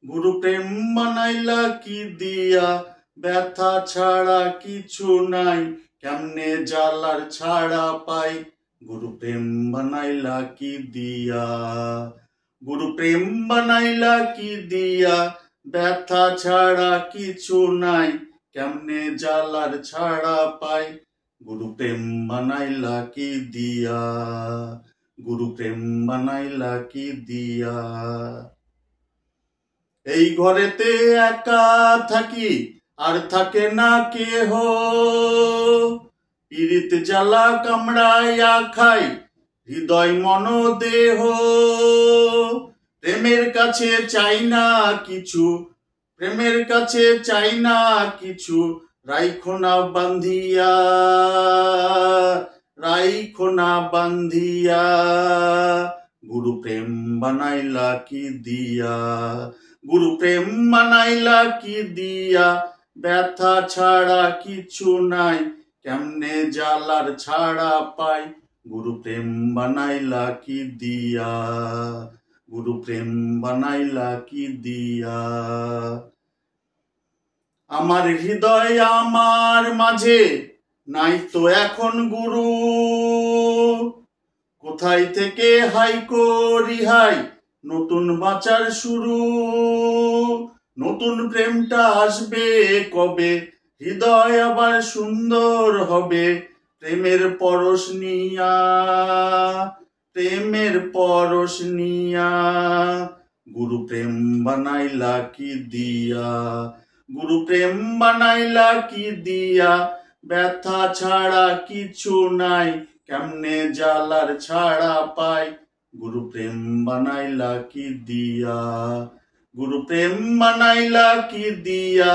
গুরু প্রেম বানাইলা কি দিয়া, ব্যথা ছাড়া কিছু নাই, কেমনে জ্বালার ছাড়া পাই। গুরু প্রেম বানাইলা কি দিয়া, গুরু প্রেম বানাইলা কি দিয়া, ব্যথা ছাড়া কিছু নাই, কেমনে জ্বালার ছাড়া পাই। গুরু প্রেম বানাইলা কি দিয়া, গুরু প্রেম বানাইলা কি দিয়া। এই ঘরেতে একা থাকি, আর থাকে না কেহ, পীড়িত জ্বালা কামড়াইয়া খাই হৃদয় মন দেহ। প্রেমের কাছে চাই না কিছু, প্রেমের কাছে চাই না কিছু, রাইখো না বান্ধিয়া, রাইখো না বান্ধিয়া। গুরু প্রেম বানাইলা কি দিয়া, গুরু প্রেম বানাইলা কি দিয়া, ব্যথা ছাড়া কিছু নাই, কেমনে জ্বালার ছাড়া পাই। গুরু প্রেম বানাইলা কি দিয়া, গুরু প্রেম বানাইলা কি দিয়া। আমার হৃদয় আমার মাঝে নাই তো এখন গুরু, কোথায় থেকে হাই করি হাই নতুন বাঁচার শুরু। নতুন প্রেমটা আসবে কবে, হৃদয় আবার সুন্দর হবে, প্রেমের পরশ নিয়া, প্রেমের পরশ নিয়া। গুরু প্রেম বানাইলা কি দিয়া, গুরু প্রেম বানাইলা কি দিয়া, ব্যথা ছাড়া কিছু নাই, কেমনে জ্বালার ছাড়া পাই। গুরু প্রেম বানাইলা কি দিয়া, গুরু প্রেম বানাইলা কি দিয়া,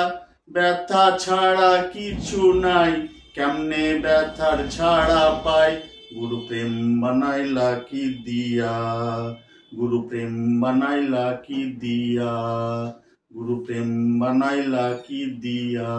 ব্যথা ছাড়া কিছু নাই, কেমনে ব্যথার ছাড়া পাই। গুরু প্রেম বানাইলা কি দিয়া, গুরু প্রেম বানাইলা কি দিয়া, গুরু প্রেম বানাইলা কি দিয়া।